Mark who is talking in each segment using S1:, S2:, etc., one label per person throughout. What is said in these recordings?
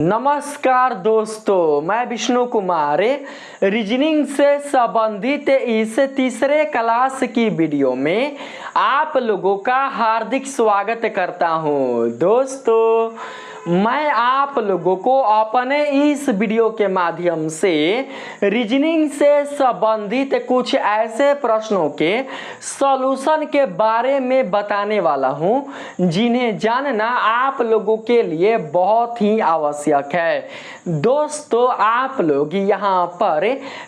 S1: नमस्कार दोस्तों, मैं विष्णु कुमार रीजनिंग से संबंधित इस तीसरे क्लास की वीडियो में आप लोगों का हार्दिक स्वागत करता हूं। दोस्तों, मैं आप लोगों को अपने इस वीडियो के माध्यम से रीजनिंग से संबंधित कुछ ऐसे प्रश्नों के सॉल्यूशन के बारे में बताने वाला हूं जिन्हें जानना आप लोगों के लिए बहुत ही आवश्यक है। दोस्तों, आप लोग यहाँ पर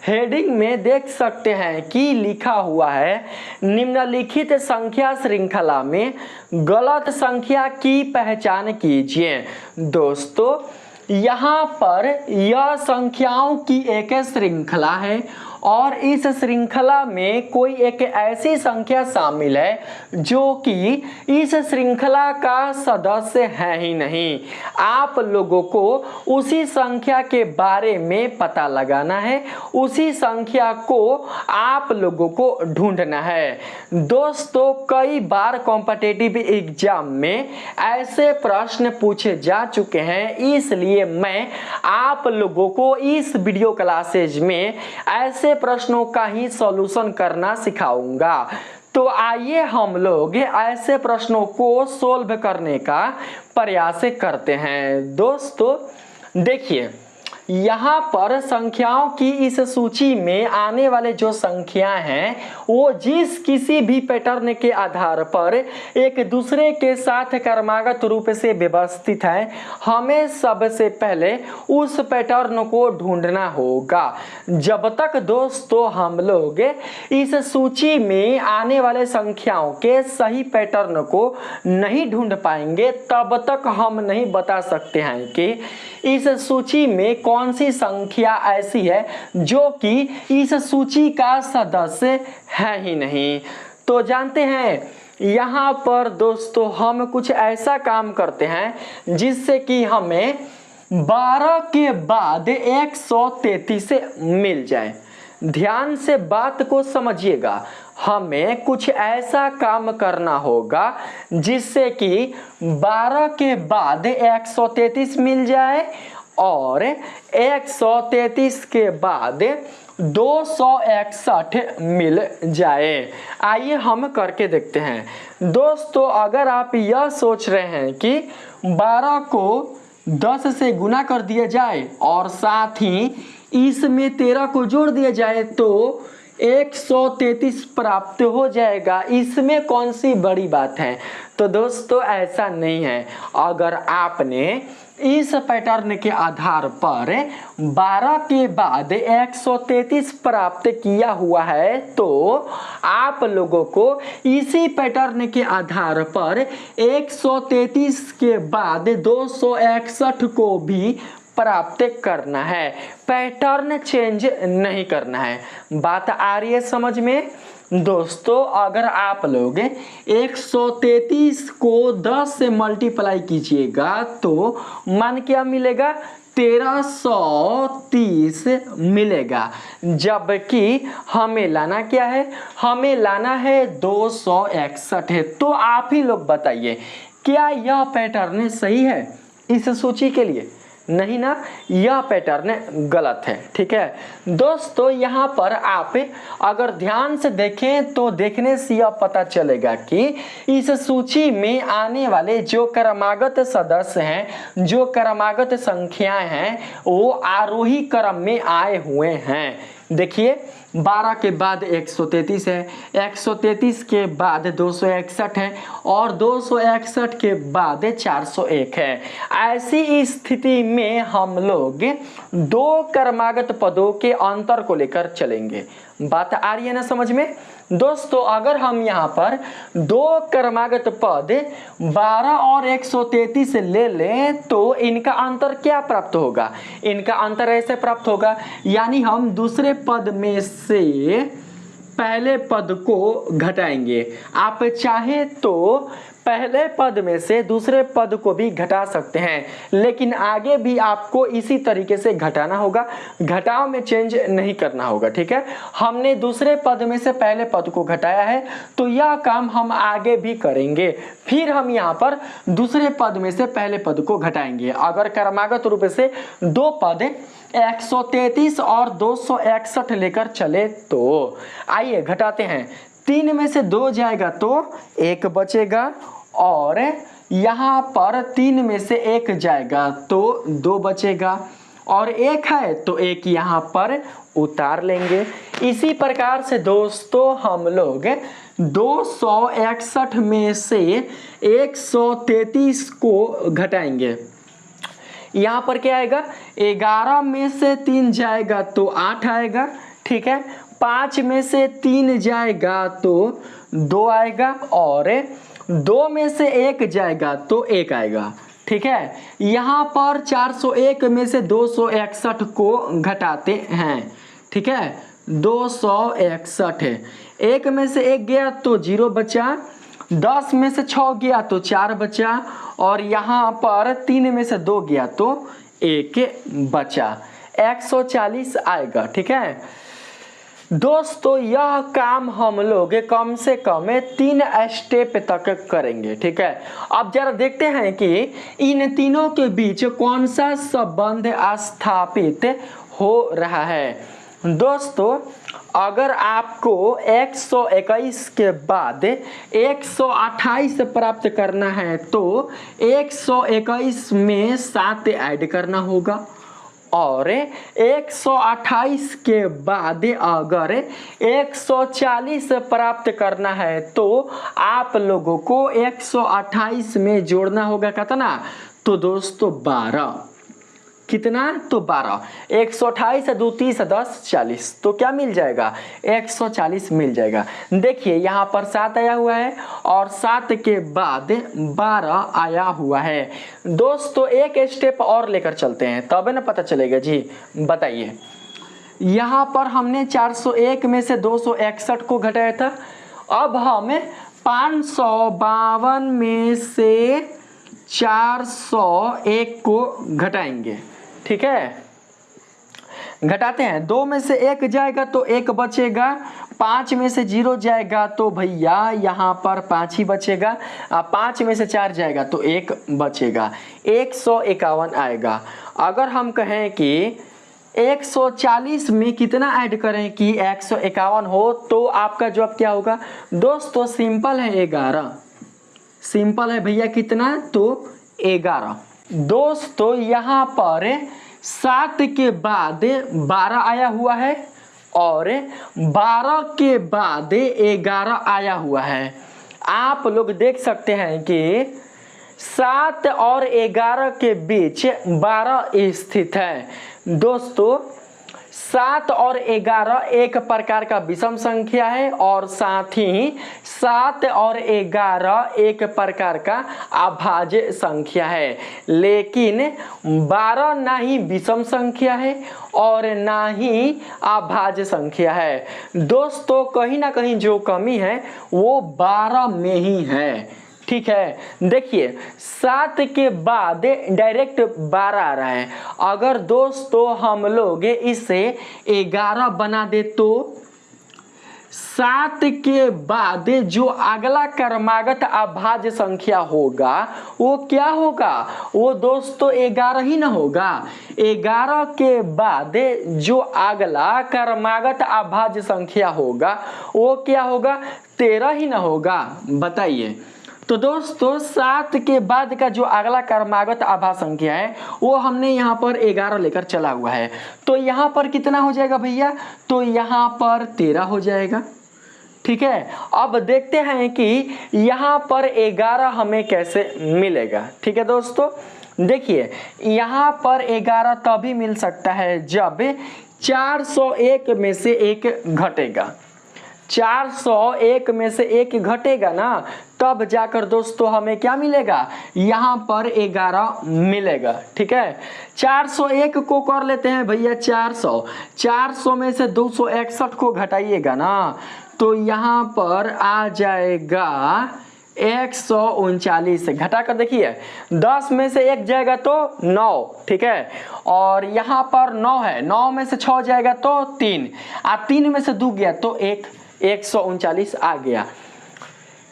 S1: हेडिंग में देख सकते हैं कि लिखा हुआ है निम्नलिखित संख्या श्रृंखला में गलत संख्या की पहचान कीजिए। दोस्तों, यहाँ पर यह संख्याओं की एक श्रृंखला है और इस श्रृंखला में कोई एक ऐसी संख्या शामिल है जो कि इस श्रृंखला का सदस्य है ही नहीं। आप लोगों को उसी संख्या के बारे में पता लगाना है, उसी संख्या को आप लोगों को ढूंढना है। दोस्तों, कई बार कॉम्पिटिटिव एग्जाम में ऐसे प्रश्न पूछे जा चुके हैं, इसलिए मैं आप लोगों को इस वीडियो क्लासेज में ऐसे प्रश्नों का ही सॉल्यूशन करना सिखाऊंगा। तो आइए हम लोग ऐसे प्रश्नों को सोल्व करने का प्रयास करते हैं। दोस्तों, देखिए, यहाँ पर संख्याओं की इस सूची में आने वाले जो संख्याएं हैं वो जिस किसी भी पैटर्न के आधार पर एक दूसरे के साथ क्रमागत रूप से व्यवस्थित है, हमें सबसे पहले उस पैटर्न को ढूंढना होगा। जब तक दोस्तों हम लोग इस सूची में आने वाले संख्याओं के सही पैटर्न को नहीं ढूंढ पाएंगे, तब तक हम नहीं बता सकते हैं कि इस सूची में कौन सी संख्या ऐसी है जो कि इस सूची का सदस्य है ही नहीं। तो जानते हैं, यहाँ पर दोस्तों हम कुछ ऐसा काम करते हैं जिससे कि हमें 12 के बाद 133 मिल जाए। ध्यान से बात को समझिएगा, हमें कुछ ऐसा काम करना होगा जिससे कि 12 के बाद 133 मिल जाए और 133 के बाद 261 मिल जाए। आइए हम करके देखते हैं। दोस्तों, अगर आप यह सोच रहे हैं कि 12 को 10 से गुना कर दिया जाए और साथ ही इसमें 13 को जोड़ दिया जाए तो 133 प्राप्त हो जाएगा, इसमें कौन सी बड़ी बात है? तो दोस्तों, ऐसा नहीं है। अगर आपने इस पैटर्न के आधार पर 12 के बाद 133 प्राप्त किया हुआ है तो आप लोगों को इसी पैटर्न के आधार पर 133 के बाद 261 को भी प्राप्त करना है, पैटर्न चेंज नहीं करना है। बात आ रही है समझ में? दोस्तों, अगर आप लोग 133 को 10 से मल्टीप्लाई कीजिएगा तो मान क्या मिलेगा? 1330 मिलेगा। जबकि हमें लाना क्या है? हमें लाना है 261 है। तो आप ही लोग बताइए, क्या यह पैटर्न सही है इस सूची के लिए? नहीं ना, यह पैटर्न गलत है। ठीक है दोस्तों, यहाँ पर आप अगर ध्यान से देखें तो देखने से यह पता चलेगा कि इस सूची में आने वाले जो क्रमागत सदस्य हैं, जो क्रमागत संख्याएं हैं, वो आरोही क्रम में आए हुए हैं। देखिए, 12 के बाद 133 है, 133 के बाद 261 है और 261 के बाद 401 है। ऐसी स्थिति में हम लोग दो क्रमागत पदों के अंतर को लेकर चलेंगे। बात आ रही है ना समझ में? दोस्तों, अगर हम यहाँ पर दो क्रमागत पद 12 और 133 ले लें तो इनका अंतर क्या प्राप्त होगा? इनका अंतर ऐसे प्राप्त होगा, यानी हम दूसरे पद में से पहले पद को घटाएंगे। आप चाहे तो पहले पद में से दूसरे पद को भी घटा सकते हैं, लेकिन आगे भी आपको इसी तरीके से घटाना होगा, घटाव में चेंज नहीं करना होगा। ठीक है, हमने दूसरे पद में से पहले पद को घटाया है तो यह काम हम आगे भी करेंगे। फिर हम यहाँ पर दूसरे पद में से पहले पद को घटाएंगे। अगर क्रमागत रूप से दो पद 133 और 261 लेकर चले तो आइए घटाते हैं। 3 में से 2 जाएगा तो 1 बचेगा, और यहाँ पर 3 में से 1 जाएगा तो 2 बचेगा, और 1 है तो 1 यहाँ पर उतार लेंगे। इसी प्रकार से दोस्तों हम लोग 261 में से 133 को घटाएंगे। यहाँ पर क्या आएगा, 11 में से 3 जाएगा तो 8 आएगा। ठीक है, 5 में से 3 जाएगा तो 2 आएगा, और 2 में से 1 जाएगा तो 1 आएगा। ठीक है, यहाँ पर 401 में से 261 को घटाते हैं। ठीक है, 261 है, 1 में से 1 गया तो 0 बचा, 10 में से 6 गया तो 4 बचा, और यहाँ पर 3 में से 2 गया तो 1 बचा, 140 आएगा। ठीक है दोस्तों, यह काम हम लोग कम से कम 3 स्टेप तक करेंगे। ठीक है, अब जरा देखते हैं कि इन तीनों के बीच कौन सा संबंध स्थापित हो रहा है। दोस्तों, अगर आपको 121 के बाद 128 प्राप्त करना है तो 121 में 7 ऐड करना होगा, और 128 के बाद अगर 140 प्राप्त करना है तो आप लोगों को 128 में जोड़ना होगा कितना, तो दोस्तों 12। कितना, तो 12। 128 2 30 10 40, तो क्या मिल जाएगा, 140 मिल जाएगा। देखिए यहाँ पर 7 आया हुआ है और 7 के बाद 12 आया हुआ है। दोस्तों एक स्टेप और लेकर चलते हैं तब ना पता चलेगा जी। बताइए, यहाँ पर हमने 401 में से 261 को घटाया था, अब हम 552 में से 401 को घटाएंगे। ठीक है, घटाते हैं। 2 में से 1 जाएगा तो 1 बचेगा, 5 में से 0 जाएगा तो भैया यहाँ पर 5 ही बचेगा, 5 में से 4 जाएगा तो 1 बचेगा, 151 आएगा। अगर हम कहें कि 140 में कितना ऐड करें कि 151 हो तो आपका जवाब क्या होगा। दोस्तों सिंपल है, 11। सिंपल है भैया, कितना, तो 11। दोस्तों यहाँ पर 7 के बाद 12 आया हुआ है और 12 के बाद 11 आया हुआ है। आप लोग देख सकते हैं कि 7 और 11 के बीच 12 स्थित है। दोस्तों 7 और 11 एक प्रकार का विषम संख्या है और साथ ही 7 और 11 एक प्रकार का अभाज्य संख्या है, लेकिन 12 ना ही विषम संख्या है और ना ही अभाज्य संख्या है। दोस्तों कहीं ना कहीं जो कमी है वो 12 में ही है। ठीक है, देखिए 7 के बाद डायरेक्ट 12 आ रहा है। अगर दोस्तों हम लोग इसे 11 बना दे तो 7 के बाद जो अगला क्रमागत अभाज्य संख्या होगा वो क्या होगा, वो दोस्तों 11 ही ना होगा। 11 के बाद जो अगला क्रमागत अभाज्य संख्या होगा वो क्या होगा, 13 ही ना होगा। बताइए, तो दोस्तों 7 के बाद का जो अगला क्रमागत अभाज्य संख्या है वो हमने यहाँ पर 11 लेकर चला हुआ है, तो यहाँ पर कितना हो जाएगा भैया, तो यहाँ पर 13 हो जाएगा। ठीक है, अब देखते हैं कि यहाँ पर 11 हमें कैसे मिलेगा। ठीक है दोस्तों, देखिए यहाँ पर 11 तभी मिल सकता है जब 401 में से 1 घटेगा। 401 में से 1 घटेगा ना, तब जाकर दोस्तों हमें क्या मिलेगा, यहाँ पर 11 मिलेगा। ठीक है, 401 को कर लेते हैं भैया 400 में से 261 को घटाइएगा ना, तो यहाँ पर आ जाएगा 139 घटा कर देखिए 10 में से 1 जाएगा तो 9, ठीक है। और यहाँ पर 9 है, 9 में से 6 जाएगा तो 3, 3 में से 2 गया तो 1, 139 आ गया।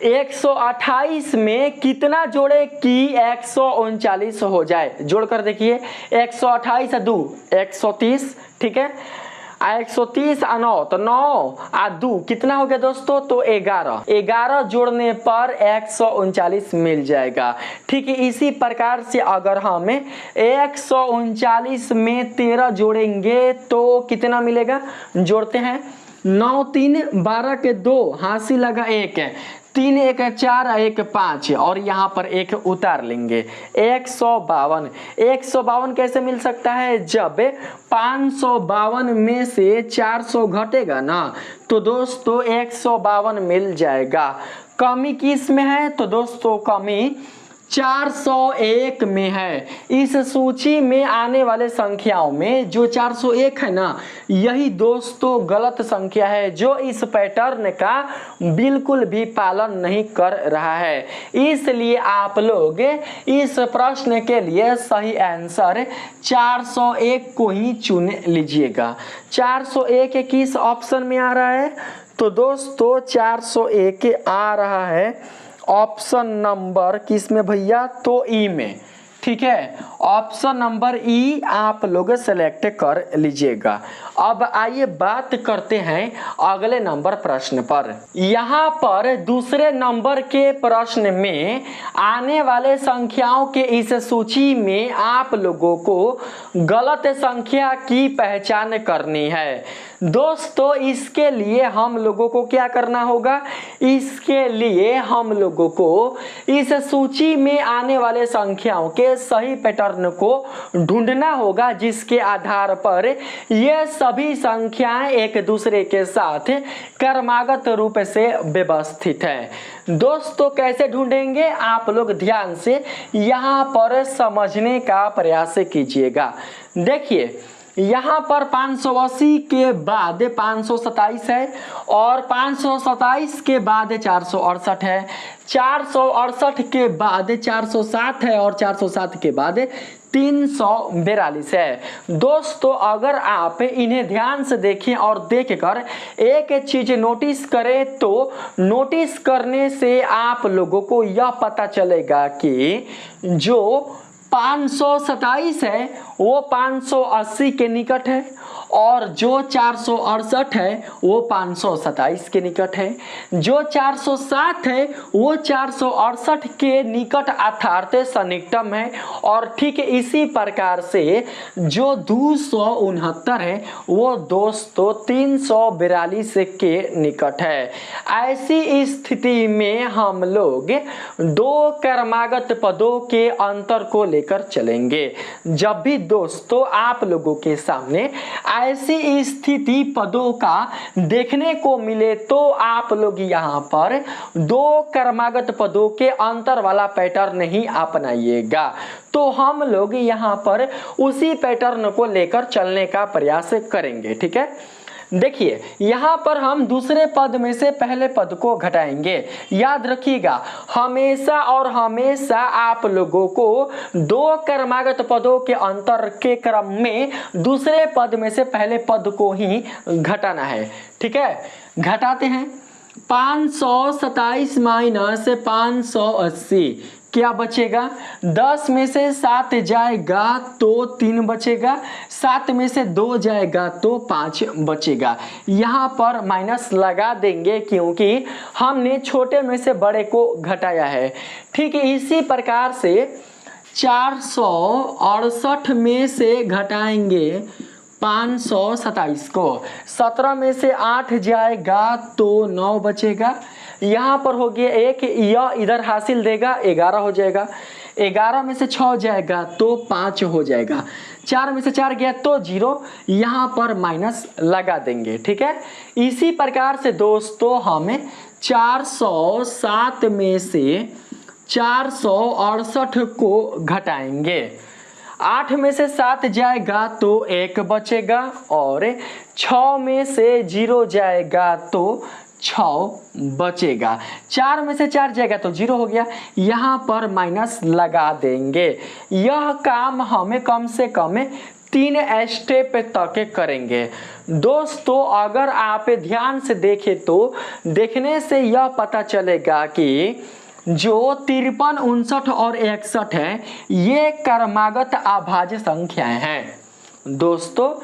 S1: 128 में कितना जोड़े कि 139 हो जाए, जोड़कर देखिए 128 2 130, ठीक है। 130 आ 9 तो 9 आ 2 कितना हो गया दोस्तों, तो 11, 11 जोड़ने पर 139 मिल जाएगा। ठीक है, इसी प्रकार से अगर हम 139 में 13 जोड़ेंगे तो कितना मिलेगा, जोड़ते हैं 9 3 12 के 2 हासिल लगा 1 है, 3 1 4 1 5 और यहाँ पर 1 उतार लेंगे 152। 152 कैसे मिल सकता है, जब 552 में से 400 घटेगा ना तो दोस्तों 152 मिल जाएगा। कमी किस में है, तो दोस्तों कमी 401 में है। इस सूची में आने वाले संख्याओं में जो 401 है ना, यही दोस्तों गलत संख्या है जो इस पैटर्न का बिल्कुल भी पालन नहीं कर रहा है। इसलिए आप लोग इस प्रश्न के लिए सही आंसर 401 को ही चुन लीजिएगा। 401 किस ऑप्शन में आ रहा है, तो दोस्तों 401 आ रहा है ऑप्शन नंबर किस में भैया, तो ई में, ठीक है। ऑप्शन नंबर ई आप लोग सेलेक्ट कर लीजिएगा। अब आइए बात करते हैं अगले नंबर प्रश्न पर। यहाँ पर दूसरे नंबर के प्रश्न में आने वाले संख्याओं के इस सूची में आप लोगों को गलत संख्या की पहचान करनी है। दोस्तों इसके लिए हम लोगों को क्या करना होगा, इसके लिए हम लोगों को इस सूची में आने वाले संख्याओं के सही पैटर्न को ढूंढना होगा, जिसके आधार पर ये सभी संख्याएं एक दूसरे के साथ क्रमागत रूप से व्यवस्थित है। दोस्तों कैसे ढूंढेंगे, आप लोग ध्यान से यहाँ पर समझने का प्रयास कीजिएगा। देखिए यहाँ पर 580 के बाद 527 है और 527 के बाद 468 है, 468 के बाद 407 है और 407 के बाद 342 है। दोस्तों अगर आप इन्हें ध्यान से देखें और देखकर एक चीज नोटिस करें तो नोटिस करने से आप लोगों को यह पता चलेगा कि जो 527 है वो 580 के निकट है और जो 468 है वो 527 के निकट है, जो 407 है वो 468 के निकट अर्थात सन्निकटम है और ठीक इसी प्रकार से जो 269 है वो दोस्तों 342 के निकट है। ऐसी स्थिति में हम लोग दो क्रमागत पदों के अंतर को लेकर चलेंगे। जब भी दोस्तों आप लोगों के सामने ऐसी स्थिति पदों का देखने को मिले तो आप लोग यहाँ पर दो क्रमागत पदों के अंतर वाला पैटर्न ही अपनाइएगा। तो हम लोग यहाँ पर उसी पैटर्न को लेकर चलने का प्रयास करेंगे, ठीक है। देखिए यहाँ पर हम दूसरे पद में से पहले पद को घटाएंगे। याद रखिएगा हमेशा और हमेशा आप लोगों को दो क्रमागत पदों के अंतर के क्रम में दूसरे पद में से पहले पद को ही घटाना है, ठीक है। घटाते हैं 527 माइनस 580 क्या बचेगा, 10 में से 7 जाएगा तो 3 बचेगा, 7 में से 2 जाएगा तो 5 बचेगा। यहाँ पर माइनस लगा देंगे क्योंकि हमने छोटे में से बड़े को घटाया है। ठीक है, इसी प्रकार से 468 में से घटाएंगे 527 को, 17 में से 8 जाएगा तो 9 बचेगा। यहाँ पर हो गया 1, यह इधर हासिल देगा 11 हो जाएगा, 11 में से 6 जाएगा तो 5 हो जाएगा, 4 में से 4 गया तो 0, यहाँ पर माइनस लगा देंगे, ठीक है। इसी प्रकार से दोस्तों हमें 407 में से 468 को घटाएंगे, 8 में से 7 जाएगा तो 1 बचेगा और 6 में से 0 जाएगा तो 6 बचेगा। 4 में से 4 जाएगा तो 0 हो गया, यहाँ पर माइनस लगा देंगे। यह काम हमें कम से कम 3 स्टेप तक करेंगे। दोस्तों अगर आप ध्यान से देखें तो देखने से यह पता चलेगा कि जो 53, 59 और 61 है ये क्रमागत अभाज्य संख्याएं हैं। दोस्तों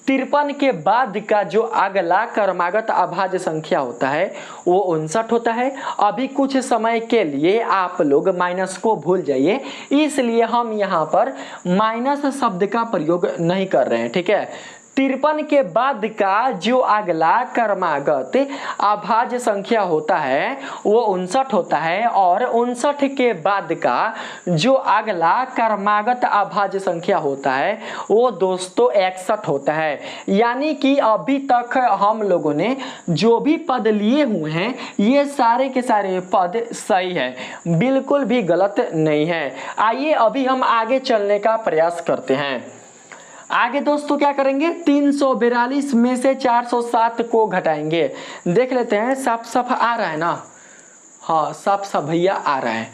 S1: 53 के बाद का जो अगला क्रमागत अभाज्य संख्या होता है वो 59 होता है। अभी कुछ समय के लिए आप लोग माइनस को भूल जाइए, इसलिए हम यहाँ पर माइनस शब्द का प्रयोग नहीं कर रहे हैं, ठीक है। 53 के बाद का जो अगला क्रमागत अभाज्य संख्या होता है वो 59 होता है, और 59 के बाद का जो अगला क्रमागत अभाज्य संख्या होता है वो दोस्तों 61 होता है। यानी कि अभी तक हम लोगों ने जो भी पद लिए हुए हैं ये सारे के सारे पद सही है, बिल्कुल भी गलत नहीं है। आइए अभी हम आगे चलने का प्रयास करते हैं। आगे दोस्तों क्या करेंगे, 342 में से 407 को घटाएंगे। देख लेते हैं, साफ साफ आ रहा है ना, हाँ साफ साफ भैया आ रहा है।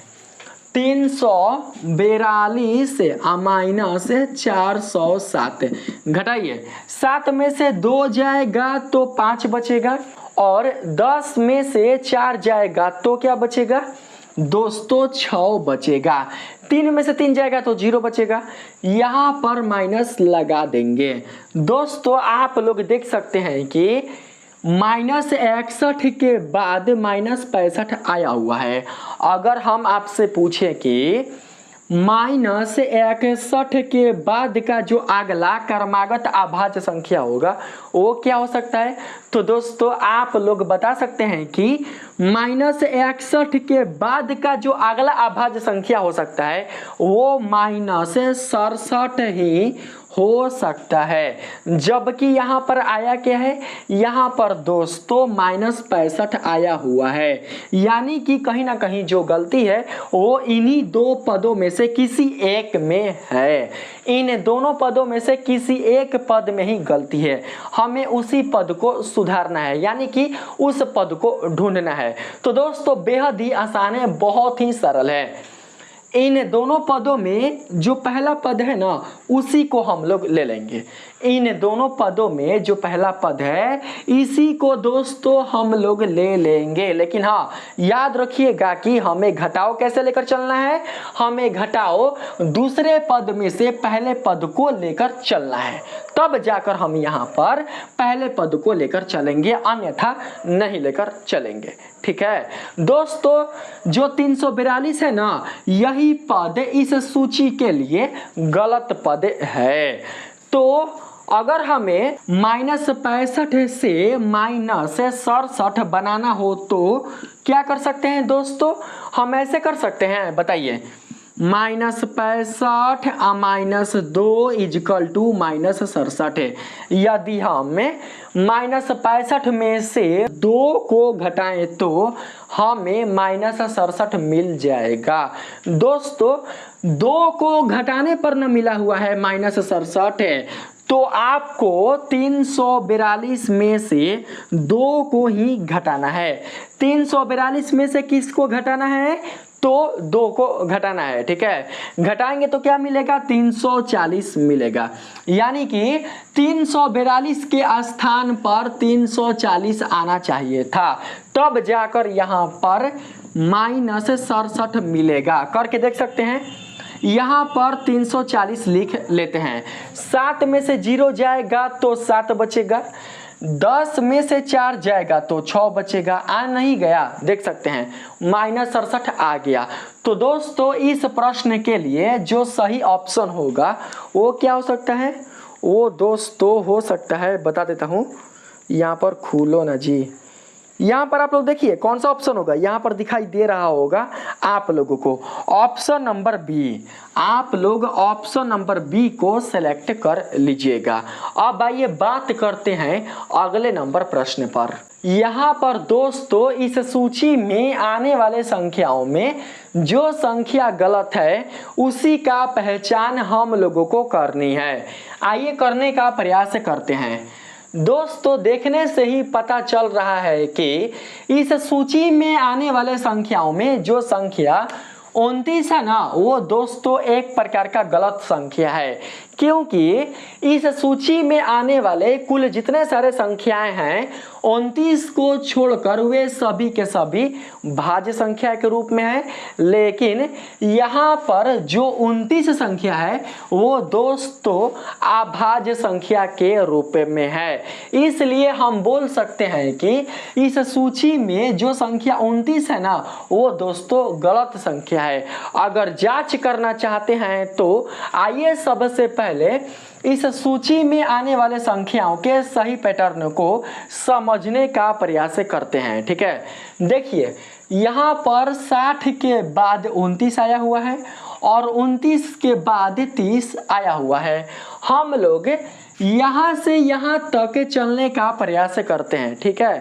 S1: 342 माइनस 407 घटाइए, 7 में से 2 जाएगा तो 5 बचेगा, और 10 में से 4 जाएगा तो क्या बचेगा दोस्तों 6 बचेगा। 3 में से 3 जाएगा तो 0 बचेगा, यहाँ पर माइनस लगा देंगे। दोस्तों आप लोग देख सकते हैं कि माइनस 61 के बाद माइनस 65 आया हुआ है। अगर हम आपसे पूछें कि माइनस 61 के बाद का जो अगला क्रमागत अभाज्य संख्या होगा वो क्या हो सकता है, तो दोस्तों आप लोग बता सकते हैं कि माइनस 61 के बाद का जो अगला अभाज्य संख्या हो सकता है वो माइनस 67 ही हो सकता है। जबकि यहाँ पर आया क्या है, यहाँ पर दोस्तों माइनस 65 आया हुआ है। यानी कि कहीं ना कहीं जो गलती है वो इन्हीं दो पदों में से किसी एक में है। इन दोनों पदों में से किसी एक पद में ही गलती है, हमें उसी पद को सुधारना है, यानी कि उस पद को ढूंढना है। तो दोस्तों बेहद ही आसान है, बहुत ही सरल है। इन दोनों पदों में जो पहला पद है ना उसी को हम लोग ले लेंगे। इन दोनों पदों में जो पहला पद है इसी को दोस्तों हम लोग ले लेंगे। लेकिन हाँ याद रखिएगा कि हमें घटाओ कैसे लेकर चलना है, हमें घटाओ दूसरे पद में से पहले पद को लेकर चलना है, तब जाकर हम यहाँ पर पहले पद को लेकर चलेंगे, अन्यथा नहीं लेकर चलेंगे। ठीक है दोस्तों, जो 342 है ना यही पद इस सूची के लिए गलत पद है। तो अगर हमें माइनस 65 से माइनस 67 बनाना हो तो क्या कर सकते हैं दोस्तों, हम ऐसे कर सकते हैं, बताइए। Minus 65 minus 2 equal to minus 67। यदि हम माइनस 65 में से 2 को घटाएं तो हमें माइनस 67 मिल जाएगा। दोस्तों 2 को घटाने पर न मिला हुआ है माइनस 67, तो आपको 342 में से 2 को ही घटाना है। 342 में से किसको घटाना है, तो 2 को घटाना है। ठीक है, घटाएंगे तो क्या मिलेगा, 340 मिलेगा। यानी कि 342 के स्थान पर 340 आना चाहिए था, तब जाकर यहाँ पर माइनस 67 मिलेगा। करके देख सकते हैं, यहाँ पर 340 लिख लेते हैं। 7 में से 0 जाएगा तो 7 बचेगा, 10 में से 4 जाएगा तो 6 बचेगा। आ नहीं गया, देख सकते हैं माइनस 67 आ गया। तो दोस्तों इस प्रश्न के लिए जो सही ऑप्शन होगा वो क्या हो सकता है, वो दोस्तों हो सकता है, बता देता हूँ। यहाँ पर खोलो ना जी, यहाँ पर आप लोग देखिए कौन सा ऑप्शन होगा, यहाँ पर दिखाई दे रहा होगा आप लोगों को ऑप्शन नंबर बी। आप लोग ऑप्शन नंबर बी को सेलेक्ट कर लीजिएगा। अब आइए बात करते हैं अगले नंबर प्रश्न पर। यहाँ पर दोस्तों इस सूची में आने वाले संख्याओं में जो संख्या गलत है उसी का पहचान हम लोगों को करनी है। आइए करने का प्रयास करते हैं। दोस्तों देखने से ही पता चल रहा है कि इस सूची में आने वाले संख्याओं में जो संख्या 29 है ना, वो दोस्तों एक प्रकार का गलत संख्या है, क्योंकि इस सूची में आने वाले कुल जितने सारे संख्याएं हैं 29 को छोड़कर वे सभी के सभी भाज्य संख्या के रूप में है। लेकिन यहाँ पर जो 29 संख्या है वो दोस्तों अभाज्य संख्या के रूप में है। इसलिए हम बोल सकते हैं कि इस सूची में जो संख्या 29 है ना, वो दोस्तों गलत संख्या है। अगर जांच करना चाहते हैं तो आइए सबसे पहले इस सूची में आने वाले संख्याओं के सही पैटर्न को समझने का प्रयास करते हैं। ठीक है, देखिए यहाँ पर 60 के बाद 29 आया हुआ है और 29 के बाद 30 आया हुआ है। हम लोग यहाँ से यहाँ तक चलने का प्रयास करते हैं। ठीक है,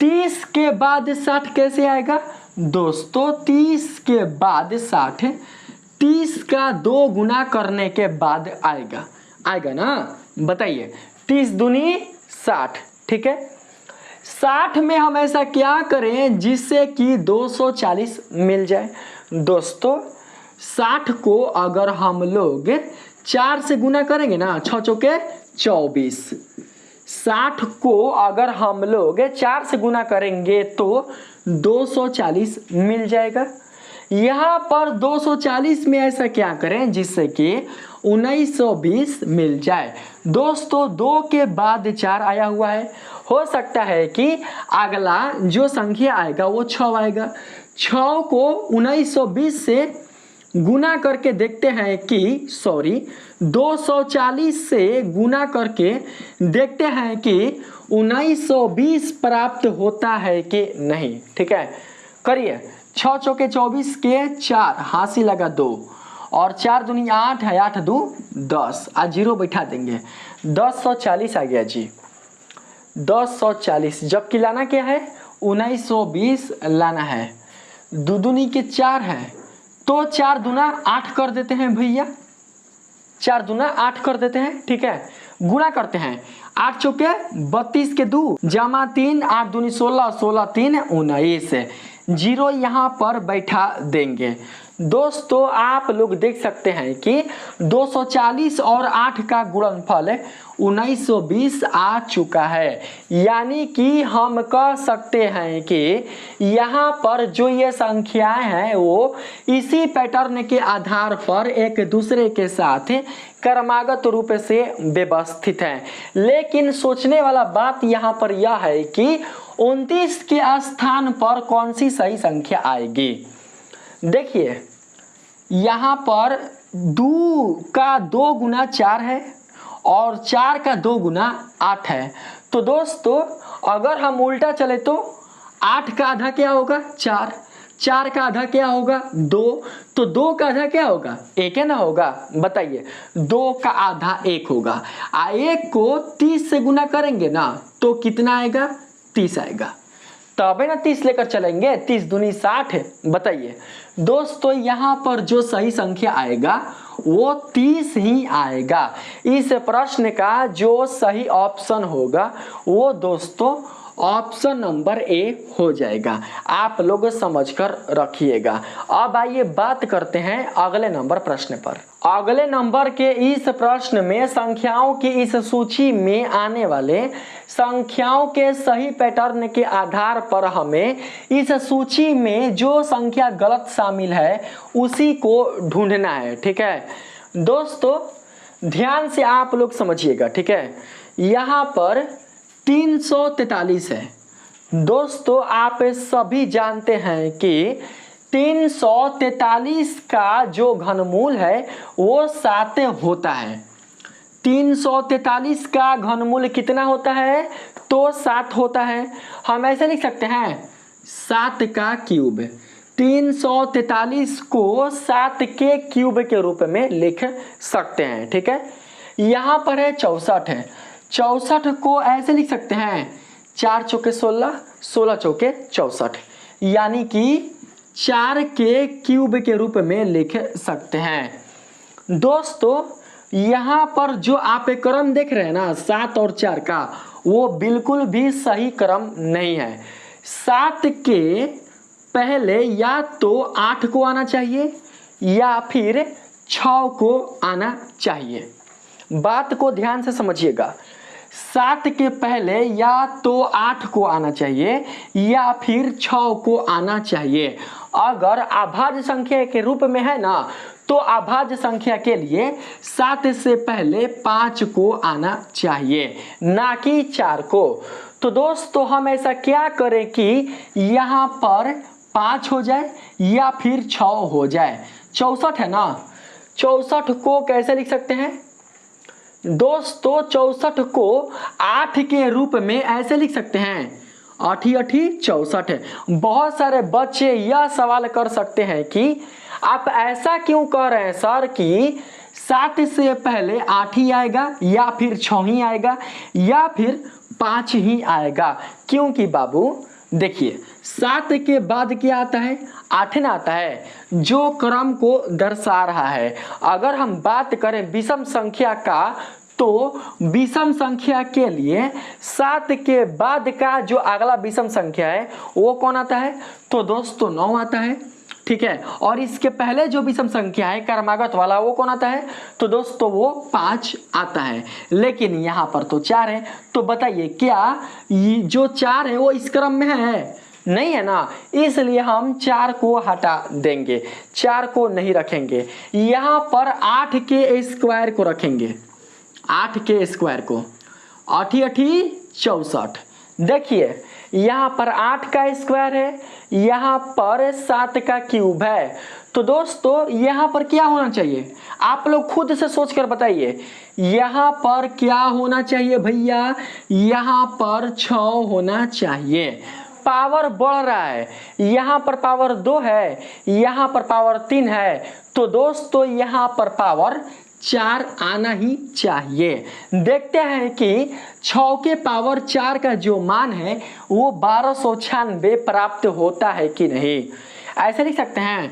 S1: 30 के बाद 60 कैसे आएगा दोस्तों? 30 के बाद 60 30 का 2 गुना करने के बाद आएगा ना, बताइए। 30 दूनी 60। ठीक है, 60 में हम ऐसा क्या करें जिससे कि 240 मिल जाए? दोस्तों 60 को अगर हम लोग 4 से गुना करेंगे ना, 6 चौके 24। 60 को अगर हम लोग 4 से गुना करेंगे तो 240 मिल जाएगा। यहाँ पर 240 में ऐसा क्या करें जिससे कि 1920 मिल जाए? दोस्तों 2 के बाद 4 आया हुआ है, हो सकता है कि अगला जो संख्या आएगा वो 6 आएगा। 6 को 1920 से गुना करके देखते हैं कि 240 से गुना करके देखते हैं कि 1920 प्राप्त होता है कि नहीं। ठीक है, करिए। 6 चौके 24 के 4, हासी लगा 2 और 4 दूनी 8 है, 8 2 10, आज 0 बैठा देंगे। 1040 आ गया जी, 1040। जबकि लाना क्या है? 1920 लाना है। दूनी के 4 है तो 4 दूना 8 कर देते हैं भैया, 4 दूना 8 कर देते हैं। ठीक है, गुना करते हैं। 8 चौके 32 के 2 जमा 3, 8 दूनी 16, 16 3 19, 0 यहाँ पर बैठा देंगे। दोस्तों आप लोग देख सकते हैं कि 240 और 8 का गुणनफल 1920 आ चुका है। यानी कि हम कह सकते हैं कि यहाँ पर जो ये संख्याएं हैं वो इसी पैटर्न के आधार पर एक दूसरे के साथ क्रमागत रूप से व्यवस्थित हैं। लेकिन सोचने वाला बात यहाँ पर यह है कि 29 के स्थान पर कौन सी सही संख्या आएगी? देखिए यहाँ पर 2 का 2 गुना 4 है और 4 का 2 गुना 8 है। तो दोस्तों अगर हम उल्टा चले तो 8 का आधा क्या होगा? 4, 4 का आधा क्या होगा? 2, तो 2 का आधा क्या होगा? 1 है ना होगा, बताइए। 2 का आधा 1 होगा। 1 को 30 से गुना करेंगे ना तो कितना आएगा? 30 आएगा। तब है ना 30 लेकर चलेंगे, 30 दूनी 60, बताइए। दोस्तों यहाँ पर जो सही संख्या आएगा वो 30 ही आएगा। इस प्रश्न का जो सही ऑप्शन होगा वो दोस्तों ऑप्शन नंबर ए हो जाएगा। आप लोग समझकर रखिएगा। अब आइए बात करते हैं अगले नंबर प्रश्न पर। अगले नंबर के इस प्रश्न में संख्याओं की इस सूची में आने वाले संख्याओं के सही पैटर्न के आधार पर हमें इस सूची में जो संख्या गलत शामिल है उसी को ढूंढना है। ठीक है दोस्तों, ध्यान से आप लोग समझिएगा। ठीक है, यहाँ पर 343 है। दोस्तों आप सभी जानते हैं कि 343 का जो घनमूल है वो 7 होता है। 343 का घनमूल कितना होता है? तो 7 होता है। हम ऐसे लिख सकते हैं 7 का क्यूब। 343 को 7 के क्यूब के रूप में लिख सकते हैं। ठीक है, यहाँ पर है 64 है। 64 को ऐसे लिख सकते हैं 4 चौके 16, 16 चौके 64, यानी कि 4 के क्यूब के रूप में लिख सकते हैं। दोस्तों यहाँ पर जो आप एक क्रम देख रहे हैं ना 7 और 4 का, वो बिल्कुल भी सही क्रम नहीं है। 7 के पहले या तो 8 को आना चाहिए या फिर 6 को आना चाहिए। बात को ध्यान से समझिएगा। 7 के पहले या तो 8 को आना चाहिए या फिर 6 को आना चाहिए। अगर अभाज्य संख्या के रूप में है ना, तो अभाज्य संख्या के लिए 7 से पहले 5 को आना चाहिए, ना कि 4 को। तो दोस्तों हम ऐसा क्या करें कि यहाँ पर 5 हो जाए या फिर 6 हो जाए। 64 है ना, 64 को कैसे लिख सकते हैं दोस्तों? 64 को 8 के रूप में ऐसे लिख सकते हैं, 8 8 64। बहुत सारे बच्चे यह सवाल कर सकते हैं कि आप ऐसा क्यों कह रहे हैं सर कि 7 से पहले 8 ही आएगा या फिर 6 ही आएगा या फिर 5 ही आएगा? क्योंकि बाबू देखिए 7 के बाद क्या आता है? 8 ना आता है, जो क्रम को दर्शा रहा है। अगर हम बात करें विषम संख्या का, तो विषम संख्या के लिए 7 के बाद का जो अगला विषम संख्या है वो कौन आता है? तो दोस्तों 9 आता है, ठीक है। और इसके पहले जो विषम संख्या है क्रमागत वाला, वो कौन आता है? तो दोस्तों वो 5 आता है। लेकिन यहाँ पर तो 4 है, तो बताइए क्या ये जो 4 है वो इस क्रम में है? नहीं है ना, इसलिए हम 4 को हटा देंगे, 4 को नहीं रखेंगे। यहाँ पर 8 के स्क्वायर को रखेंगे, 8 के स्क्वायर को, 8 8 64। देखिए यहाँ पर 8 का स्क्वायर है, यहाँ पर 7 का क्यूब है। तो दोस्तों यहाँ पर क्या होना चाहिए? आप लोग खुद से सोच कर बताइए, यहाँ पर क्या होना चाहिए भैया? यहाँ पर 6 होना चाहिए। पावर बढ़ रहा है, यहाँ पर पावर 2 है, यहाँ पर पावर 3 है, तो दोस्तों यहाँ पर पावर 4 आना ही चाहिए। देखते हैं कि 6 के पावर 4 का जो मान है वो 1296 प्राप्त होता है कि नहीं। ऐसे लिख सकते हैं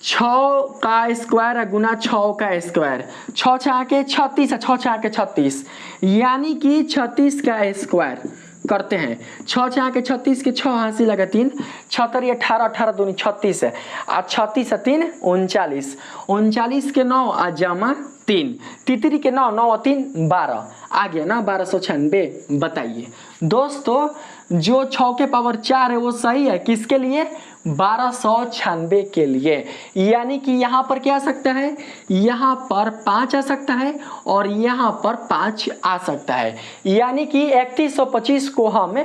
S1: 6 का स्क्वायर गुना 6 का स्क्वायर, 6 6 के 36 है, 6 6 के 36, यानी कि 36 का स्क्वायर करते हैं। 6 6 के 36 के 6 हासी लगा 3, 6 3 18, 18 दूनी 36 है, आ 36 3 39, 39 के 9 आ जमा 3, तितरी के 9 9 3 12 आ गया ना 1296। बताइए दोस्तों जो 6 के पावर 4 है वो सही है किसके लिए? 1296 के लिए। यानी कि यहाँ पर क्या आ सकता है? यहाँ पर 5 आ सकता है और यहाँ पर 5 आ सकता है। यानी कि 3125 को हम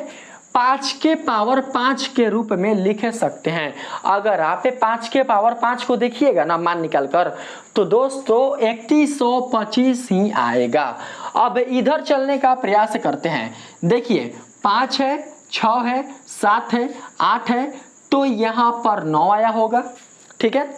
S1: 5 के पावर 5 के रूप में लिख सकते हैं। अगर आप 5 के पावर 5 को देखिएगा ना मान निकाल कर, तो दोस्तों 3125 ही आएगा। अब इधर चलने का प्रयास करते हैं। देखिए 5 है, 6 है, 7 है, 8 है, तो यहाँ पर 9 आया होगा, ठीक है।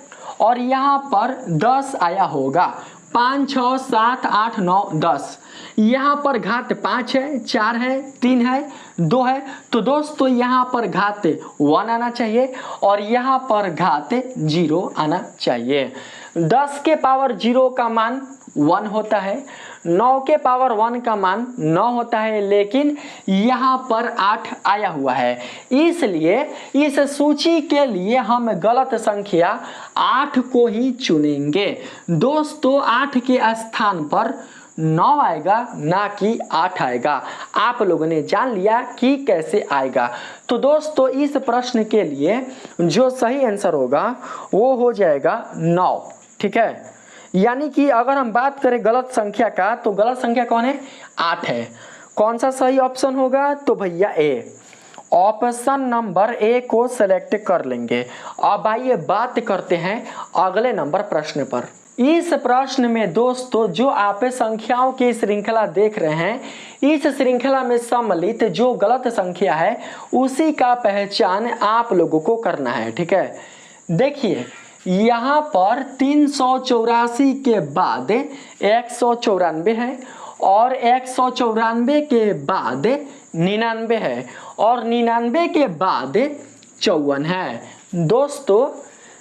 S1: और यहाँ पर 10 आया होगा, 5 6 7 8 9 10। यहाँ पर घात 5 है, 4 है, 3 है, 2 है, तो दोस्तों यहाँ पर घात 1 आना चाहिए और यहाँ पर घात 0 आना चाहिए। 10 के पावर 0 का मान 1 होता है, 9 के पावर 1 का मान 9 होता है, लेकिन यहाँ पर 8 आया हुआ है। इसलिए इस सूची के लिए हम गलत संख्या 8 को ही चुनेंगे। दोस्तों 8 के स्थान पर 9 आएगा ना कि 8 आएगा। आप लोगों ने जान लिया कि कैसे आएगा। तो दोस्तों इस प्रश्न के लिए जो सही आंसर होगा वो हो जाएगा 9, ठीक है। यानी कि अगर हम बात करें गलत संख्या का, तो गलत संख्या कौन है? 8 है। कौन सा सही ऑप्शन होगा? तो भैया ए, ऑप्शन नंबर ए को सेलेक्ट कर लेंगे। अब आइए बात करते हैं अगले नंबर प्रश्न पर। इस प्रश्न में दोस्तों जो आप संख्याओं की श्रृंखला देख रहे हैं, इस श्रृंखला में सम्मिलित जो गलत संख्या है उसी का पहचान आप लोगों को करना है, ठीक है। देखिए यहाँ पर 384 के बाद 194 है और 194 के बाद 99 है और 99 के बाद 54 है। दोस्तों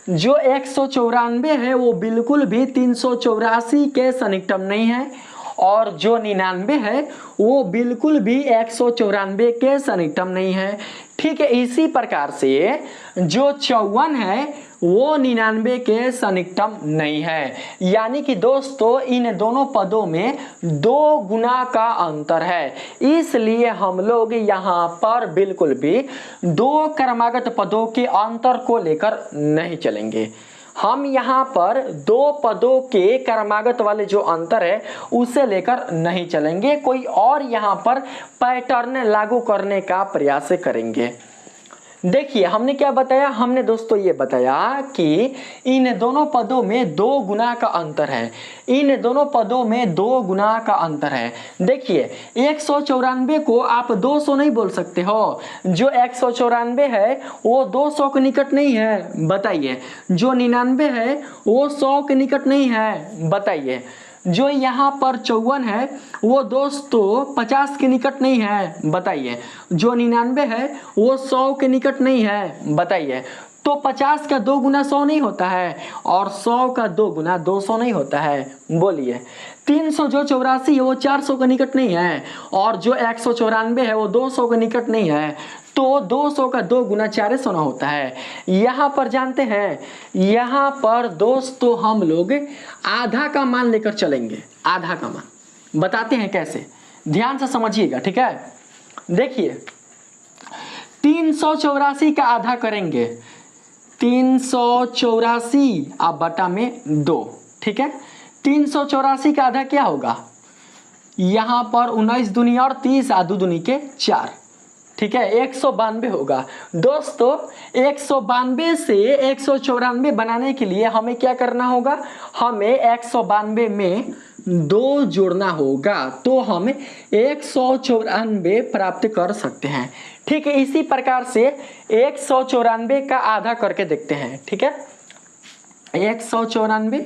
S1: जो 194 है वो बिल्कुल भी 384 के सन्निकटन नहीं है, और जो 99 है वो बिल्कुल भी 194 के सन्निकटन नहीं है। ठीक है, इसी प्रकार से जो 54 है वो 99 के सन्निकटन नहीं है। यानी कि दोस्तों इन दोनों पदों में 2 गुना का अंतर है, इसलिए हम लोग यहाँ पर बिल्कुल भी 2 क्रमागत पदों के अंतर को लेकर नहीं चलेंगे। हम यहाँ पर 2 पदों के क्रमागत वाले जो अंतर है उसे लेकर नहीं चलेंगे, कोई और यहाँ पर पैटर्न लागू करने का प्रयास करेंगे। देखिए हमने क्या बताया, हमने दोस्तों ये बताया कि इन दोनों पदों में 2 गुना का अंतर है, इन दोनों पदों में 2 गुना का अंतर है। देखिए 194 को आप 200 नहीं बोल सकते हो, जो 194 है वो 200 के निकट नहीं है, बताइए। जो 99 है वो 100 के निकट नहीं है, बताइए। जो यहाँ पर 54 है वो दोस्तों 50 के निकट नहीं है, बताइए। जो 99 है वो 100 के निकट नहीं है, बताइए। तो 50 का 2 गुना 100 नहीं होता है, और 100 का 2 गुना 200 नहीं होता है, बोलिए। 300 जो 84 है वो 400 के निकट नहीं है, और जो 194 है वो 200 के निकट नहीं है, तो 200 का 2 गुना 400 ना होता है। यहाँ पर जानते हैं, यहाँ पर दोस्तों हम लोग आधा का मान लेकर चलेंगे, आधा का मान बताते हैं कैसे, ध्यान से समझिएगा, ठीक है। देखिए 384 का आधा करेंगे, 384 आप बटा में 2, ठीक है। 384 का आधा क्या होगा, यहाँ पर 19 दूनी और 30 आदू दूनी के 4, ठीक है, 192 होगा। दोस्तों 192 से 194 बनाने के लिए हमें क्या करना होगा, हमें 192 में 2 जोड़ना होगा, तो हम 194 प्राप्त कर सकते हैं। ठीक है, इसी प्रकार से 194 का आधा करके देखते हैं, ठीक है। 194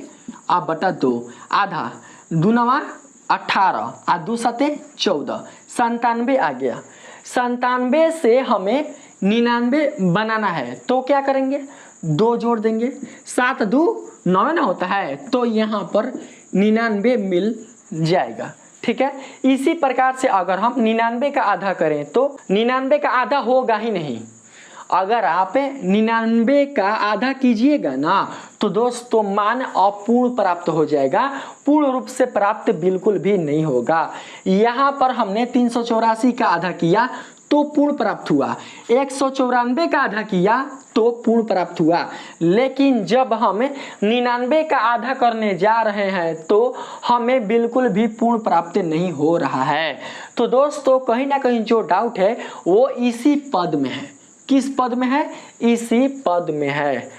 S1: आप बटा 2, आधा 2 9 18 आ 2 7 14, 97 आ गया। 97 से हमें 99 बनाना है, तो क्या करेंगे, 2 जोड़ देंगे, 7 2 9 ना होता है, तो यहाँ पर 99 मिल जाएगा, ठीक है। इसी प्रकार से अगर हम 99 का आधा करें तो 99 का आधा होगा ही नहीं। अगर आप 99 का आधा कीजिएगा ना तो दोस्तों मान अपूर्ण प्राप्त हो जाएगा, पूर्ण रूप से प्राप्त बिल्कुल भी नहीं होगा। यहाँ पर हमने 384 का आधा किया तो पूर्ण प्राप्त हुआ, 194 का आधा किया तो पूर्ण प्राप्त हुआ, लेकिन जब हम 99 का आधा करने जा रहे हैं तो हमें बिल्कुल भी पूर्ण प्राप्त नहीं हो रहा है। तो दोस्तों कहीं ना कहीं जो डाउट है वो इसी पद में है। किस पद में है, इसी पद में है।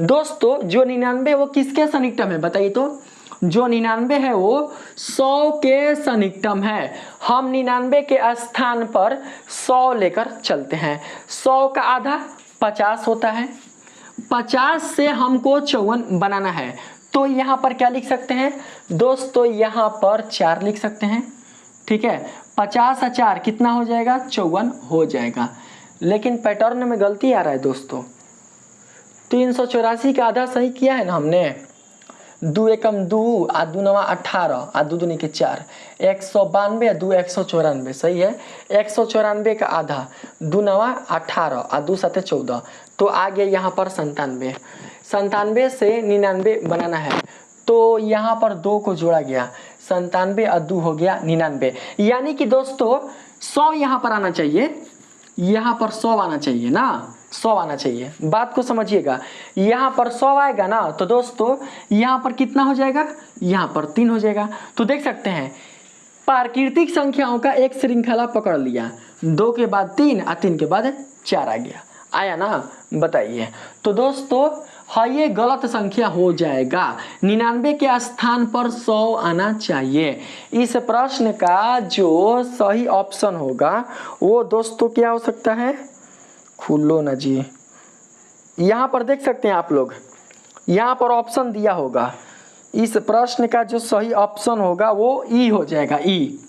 S1: दोस्तों जो 99 वो किसके सन्निकटन है बताइए, तो जो 99 है वो 100 के सन्निकटन है। हम 99 के स्थान पर 100 लेकर चलते हैं। 100 का आधा 50 होता है, 50 से हमको 54 बनाना है, तो यहाँ पर क्या लिख सकते हैं दोस्तों, यहाँ पर 4 लिख सकते हैं, ठीक है। 50 और 4 कितना हो जाएगा, 54 हो जाएगा। लेकिन पैटर्न में गलती आ रहा है दोस्तों, 384 का आधा सही किया है ना हमने, 2 एकम 2 आ 2 9 18 आ 2 दूनी के 4, 192 आ 2 194 सही है। 194 का आधा 2 9 18 आ 2 7 14, तो आ गया यहाँ पर 97। 97 से 99 बनाना है, तो यहाँ पर 2 को जोड़ा गया, 97 और 2 हो गया 99। यानी कि दोस्तों 100 यहाँ पर आना चाहिए, यहाँ पर 100 आना चाहिए ना, 100 आना चाहिए, बात को समझिएगा। यहाँ पर 100 आएगा ना तो दोस्तों यहाँ पर कितना हो जाएगा, यहाँ पर 3 हो जाएगा। तो देख सकते हैं प्राकृतिक संख्याओं का एक श्रृंखला पकड़ लिया, 2 के बाद 3 और 3 के बाद 4 आ गया, आया ना, बताइए। तो दोस्तों हाँ ये गलत संख्या हो जाएगा, 99 के स्थान पर 100 आना चाहिए। इस प्रश्न का जो सही ऑप्शन होगा वो दोस्तों क्या हो सकता है, खुलो ना जी, यहाँ पर देख सकते हैं आप लोग, यहाँ पर ऑप्शन दिया होगा। इस प्रश्न का जो सही ऑप्शन होगा वो ई हो जाएगा, ई।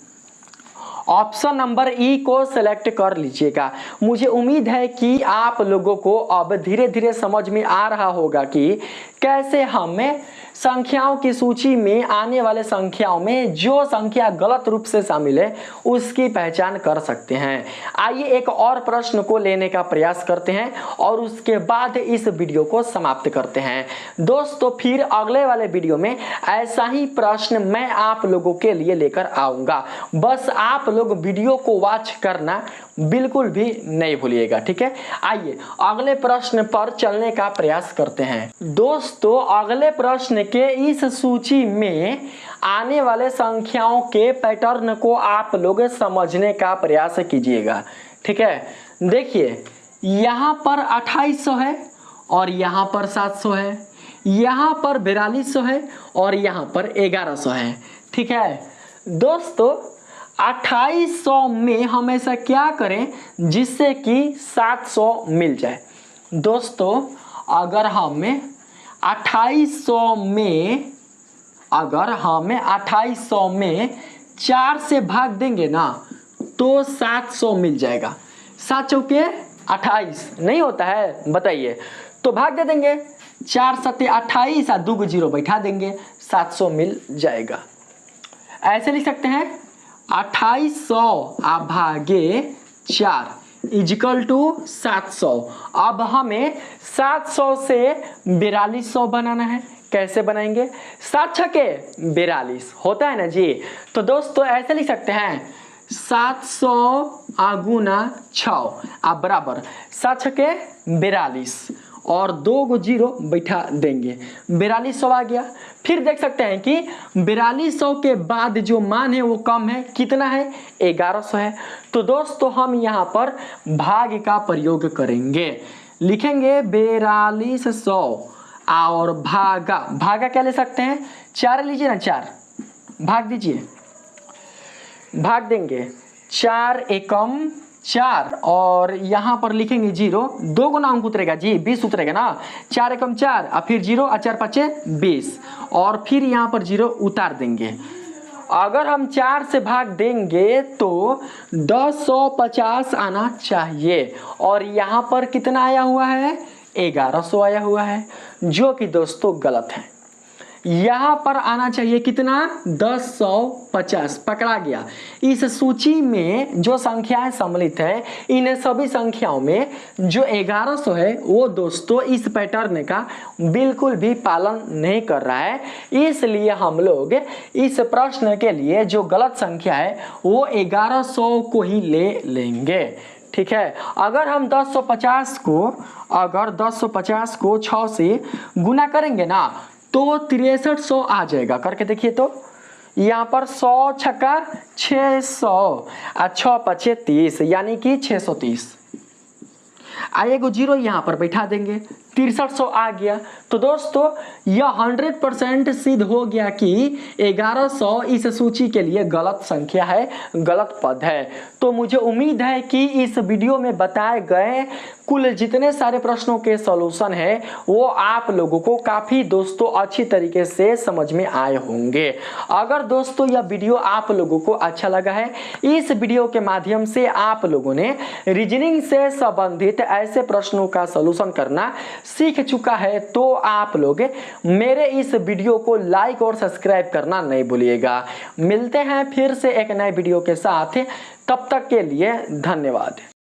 S1: ऑप्शन नंबर ई को सेलेक्ट कर लीजिएगा। मुझे उम्मीद है कि आप लोगों को अब धीरे धीरे समझ में आ रहा होगा कि कैसे हमें संख्याओं की सूची में आने वाले संख्याओं में जो संख्या गलत रूप से शामिल है उसकी पहचान कर सकते हैं। आइए एक और प्रश्न को लेने का प्रयास करते हैं और उसके बाद इस वीडियो को समाप्त करते हैं। दोस्तों फिर अगले वाले वीडियो में ऐसा ही प्रश्न मैं आप लोगों के लिए लेकर आऊंगा। बस आप लोग वीडियो को वॉच करना बिल्कुल भी नहीं भूलिएगा, ठीक है। आइए अगले प्रश्न पर चलने का प्रयास करते हैं। दोस्तों अगले प्रश्न के इस सूची में आने वाले संख्याओं के पैटर्न को आप लोग समझने का प्रयास कीजिएगा, ठीक है। देखिए यहाँ पर 2800 है और यहाँ पर 700 है, यहाँ पर 4200 है और यहाँ पर 1100 है, ठीक है। दोस्तों 2800 में हमेशा क्या करें जिससे कि 700 मिल जाए। दोस्तों अगर हमें 2800 में 4 से भाग देंगे ना तो 700 मिल जाएगा। 7 चौके 28 नहीं होता है, बताइए। तो भाग दे देंगे, 4 सत्ते 28 और 2 जीरो बैठा देंगे, 700 मिल जाएगा। ऐसे लिख सकते हैं 2800 भागे 4 इजिकल टू 700। अब हमें 700 से 4200 बनाना है। कैसे बनाएंगे? 7 छके 42 होता है ना जी। तो दोस्तों ऐसे लिख सकते हैं 700 गुना 6 बराबर 7 छके 42 और 2 जीरो बैठा देंगे, 4200 आ गया। फिर देख सकते हैं कि 4200 के बाद जो मान है वो कम है, कितना है? 1100 है। तो दोस्तों हम यहाँ पर भाग का प्रयोग करेंगे, लिखेंगे 4200 और भागा क्या ले सकते हैं? 4 लीजिए ना, 4 भाग दीजिए, भाग देंगे 4 एकम 4 और यहाँ पर लिखेंगे 0, 2 गुना अंक उतरेगा जी, 20 उतरेगा ना। 4 एकम 4 और फिर 0 और 4 5 20 और फिर यहाँ पर 0 उतार देंगे। अगर हम 4 से भाग देंगे तो 1050 आना चाहिए और यहाँ पर कितना आया हुआ है? 1100 आया हुआ है, जो कि दोस्तों गलत है। यहाँ पर आना चाहिए कितना? 1050 पकड़ा गया। इस सूची में जो संख्याएं सम्मिलित है इन सभी संख्याओं में जो 1100 है वो दोस्तों इस पैटर्न का बिल्कुल भी पालन नहीं कर रहा है। इसलिए हम लोग इस प्रश्न के लिए जो गलत संख्या है वो 1100 को ही ले लेंगे, ठीक है। अगर हम 1050 को 6 से गुना करेंगे ना तो 6300 आ जाएगा। करके देखिए तो यहाँ पर 100 छक्का 600 और 6 पचे 30 यानी कि 630। आएगा 0 यहाँ पर बैठा देंगे, 6300 आ गया। तो दोस्तों यह 100% सिद्ध हो गया कि 1100 इस सूची के लिए गलत संख्या है, गलत पद है। तो मुझे उम्मीद है कि इस वीडियो में बताए गए कुल जितने सारे प्रश्नों के सॉल्यूशन है वो आप लोगों को काफ़ी दोस्तों अच्छी तरीके से समझ में आए होंगे। अगर दोस्तों यह वीडियो आप लोगों को अच्छा लगा है, इस वीडियो के माध्यम से आप लोगों ने रीजनिंग से संबंधित ऐसे प्रश्नों का सॉल्यूशन करना सीख चुका है, तो आप लोग मेरे इस वीडियो को लाइक और सब्सक्राइब करना नहीं भूलिएगा। मिलते हैं फिर से एक नए वीडियो के साथ, तब तक के लिए धन्यवाद।